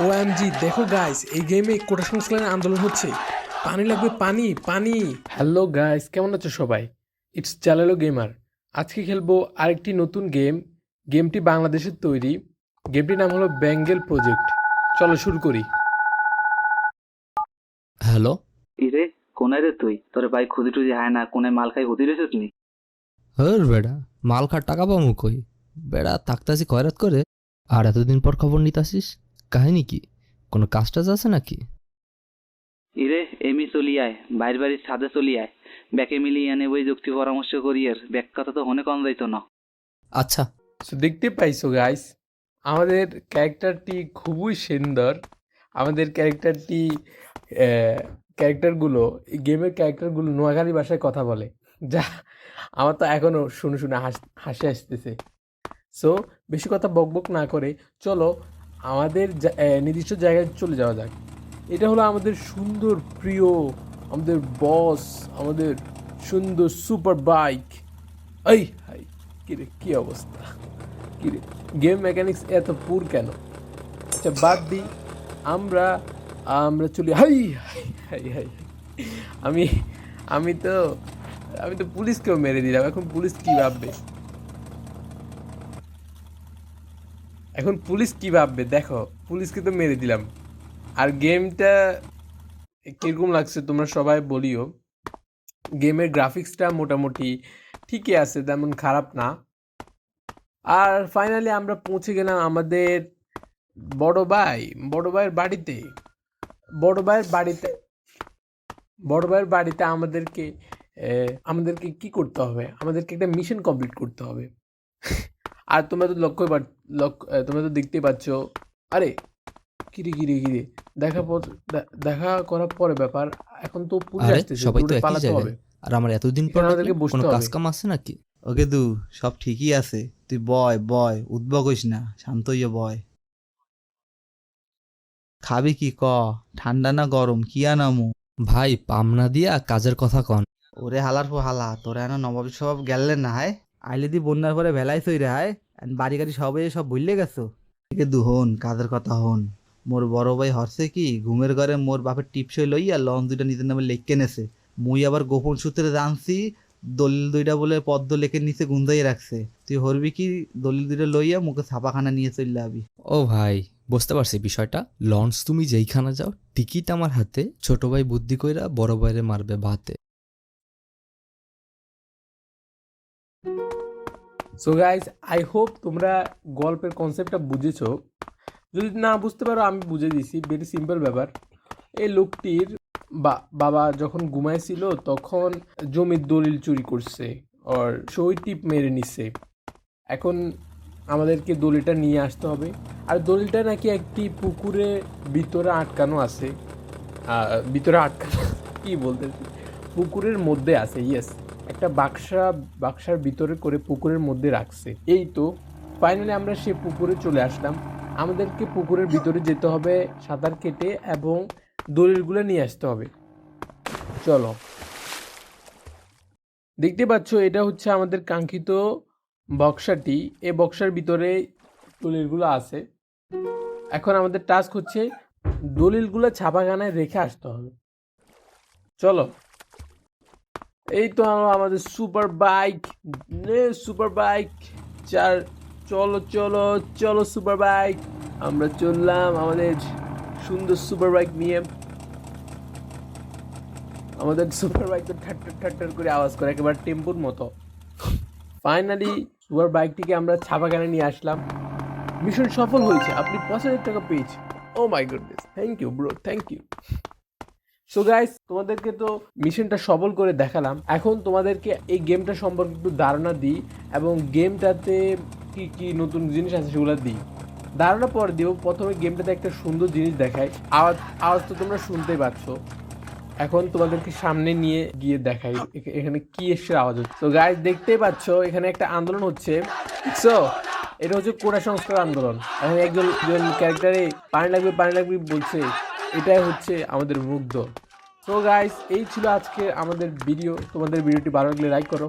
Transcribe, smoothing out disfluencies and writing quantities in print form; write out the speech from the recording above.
OMG দেখো guys, এই গেমে কোটা সংস্কারের আন্দোলন হচ্ছে। পানি লাগবে, পানি পানি। হ্যালো গাইস, কেমন আছো সবাই? ইটস জালালো গেমার। আজকে খেলবো আরেকটি নতুন গেম। গেমটি বাংলাদেশের তৈরি। গেমটির নাম হলো বেঙ্গল প্রজেক্ট। চলো শুরু করি। হ্যালো। ইরে, কোনায় রে তুই? তোরে ভাই খুদি টুদি হায় না, কোনায় মাল খাই হুদি রেছিস নি? হর বেড়া, মাল খার টাকা পামু কই? বেড়া থাকতাছি খয়রাত করে, আর এতদিন পর খবর নিতাসিস? কাহিনী কি? কোনো কাজ টাজ আছে নাকি? ইরে এমি চলি আয়, বাইর বাড়ির ছাদে চলি আয়, ব্যাকে মিলিয়ে এনে বই যুক্তি পরামর্শ করি। এর ব্যাক কথা তো হনে কম যাইতো না। আচ্ছা। সো দেখতে পাইছো গাইস, আমাদের ক্যারেক্টারটি খুবই সুন্দর। আমাদের ক্যারেক্টারগুলো, এই গেমের ক্যারেক্টারগুলো নোয়াখালী ভাষায় কথা বলে, যা আমার তো এখনো শুনে শুনে হাসি আসতেছে। সো বেশি কথা বকবক না করে চলো আমাদের নির্দিষ্ট জায়গায় চলে যাওয়া যাক। এটা হলো আমাদের সুন্দর প্রিয়, আমাদের বস, আমাদের সুন্দর সুপার বাইক। এই হাই, কিরে কি অবস্থা, কিরে গেম মেকানিক্স এত পুর কেন? আচ্ছা বাদ দিই, আমরা আমরা চলি। হাই হাই হাই হাই, আমি আমি তো আমি তো পুলিশকেও মেরে দিলাম। এখন পুলিশ কি ভাববে? এখন পুলিশ কি ভাববে দেখো, পুলিশকে তো মেরে দিলাম। আর গেমটা কিরকম লাগছে তোমরা সবাই বলিও। গেমের গ্রাফিক্সটা মোটামুটি ঠিকই আছে, তেমন খারাপ না। আর ফাইনালি আমরা পৌঁছে গেলাম আমাদের বড় ভাই, বড় ভাইয়ের বাড়িতে। বড় ভাইয়ের বাড়িতে বড় ভাইয়ের বাড়িতে আমাদেরকে কি করতে হবে? আমাদেরকে একটা মিশন কমপ্লিট করতে হবে। আর তোমরা তো তোমরা তো দেখতেই পাচ্ছ। আরে কিরে কিরে কিরে, দেখা করার পরে ব্যাপার। এখন তো পুলিশ আরে আসতেছে, সবাই তো দৌড়ে একই পালাতে জায়গায়, হবে। আর আমার এতদিন পর এখানে ডাকলে আমাদেরকে বসতে কোনো কাজ হবে। কাম আছে নাকি? ওকে দু, সব ঠিকই আছে। তুই বয় বয়, উদ্ভব হইস না, শান্ত হইয়া বয়। খাবি কি ক? ঠান্ডা না গরম কি আনামু? ভাই পামনা দিয়া কাজের কথা কন। ওরে হালার পো হালা, তোরা এনা নবাব স্বভাব গেলে না হায়। আইলে দি বন্যার পরে ভেলাই থই রে হায়। বাড়ি গাড়ি সব ভুললে গেছো। একে দু হন, কাজের কথা হন। মোর বড় ভাই হরছে কি, ঘুমের ঘরে মোর বাপের টিপসই লইয়া লন দুইটা নিজের নামে লেখকে নেছে। মুই আবার গোপন সূত্রে জানছি, দলিল দুইটা বলে পদ্ম লেখের নিচে গুন্দাই রাখছে। তুই হরবি কি, দলিল দুইটা লইয়া মুখে ছাপাখানা নিয়ে চললে আবি। ও ভাই, বুঝতে পারছি বিষয়টা। লঞ্চ তুমি যেইখানে যাও, টিকিট আমার হাতে। ছোট ভাই বুদ্ধি কইরা বড় ভাইরে মারবে ভাতে। সো গাইস, আই হোপ তোমরা গল্পের কনসেপ্টটা বুঝেছো। যদি না বুঝতে পারো আমি বুঝে দিছি, ভেরি সিম্পল ব্যাপার। এই লোকটির বাবা যখন ঘুমাইছিল তখন জমির দলিল চুরি করছে, আর সই টিপ মেরে নিচ্ছে। এখন আমাদেরকে দলিলটা নিয়ে আসতে হবে। আর দলিলটা নাকি একটি পুকুরে ভিতরে আটকানো আছে। ভিতরে আটকানো কি বলতেছি, পুকুরের মধ্যে আছে। ইয়েস, একটা বাক্সার ভিতরে করে পুকুরের মধ্যে রাখছে। এই তো ফাইনালি আমরা সে পুকুরে চলে আসলাম। আমাদেরকে পুকুরের ভিতরে যেতে হবে সাঁতার কেটে, এবং দলিলগুলো নিয়ে আসতে হবে। চলো, দেখতে পাচ্ছ এটা হচ্ছে আমাদের কাঙ্ক্ষিত বক্সাটি। এই বক্সার ভিতরে দলিলগুলো আছে। এখন আমাদের টাস্ক হচ্ছে দলিলগুলো ছাপাখানায় রেখে আসতে হবে। চলো, এই তো আমাদের সুপার বাইক চার। চলো চলো চলো সুপার বাইক, আমরা চললাম আমাদের সুন্দর সুপার বাইক নিয়ে। আমাদের সুপার বাইক তো ঠাট্টার ঠাট্টার করে আওয়াজ করে, একেবারে টেম্পুর মতো। ফাইনালি সুপার বাইকটিকে আমরা ছাপাখানায় নিয়ে আসলাম। মিশন সফল হয়েছে, আপনি ৫,০০০ টাকা পেয়েছেন। Oh my goodness, thank you bro, thank you. So guys, তোমাদেরকে তো মিশনটা সফল করে দেখালাম। এখন তোমাদেরকে এই গেমটা সম্পর্কে একটু ধারণা দিই, এবং গেমটাতে কি কি নতুন জিনিস আছে সেগুলো দিই। ধারণা পরে দিব। প্রথমে গেমটাতে একটা সুন্দর জিনিস দেখাই। আওয়াজ তো তোমরা শুনতেই পাচ্ছ। এখন তোমাদেরকে সামনে নিয়ে গিয়ে দেখাই এখানে কি এসে আওয়াজ হচ্ছে। তো গাইস, দেখতেই পাচ্ছ এখানে একটা আন্দোলন হচ্ছে। সো এটা হচ্ছে কোটা সংস্কার আন্দোলন। এখন একজন ক্যারেক্টারে পানি লাগবে বলছে। এটাই হচ্ছে আমাদের মুগ্ধ। তো গাইস, এই ছিল আজকে আমাদের ভিডিও। তোমাদের ভিডিওটি ভালো লাগলে লাইক করো।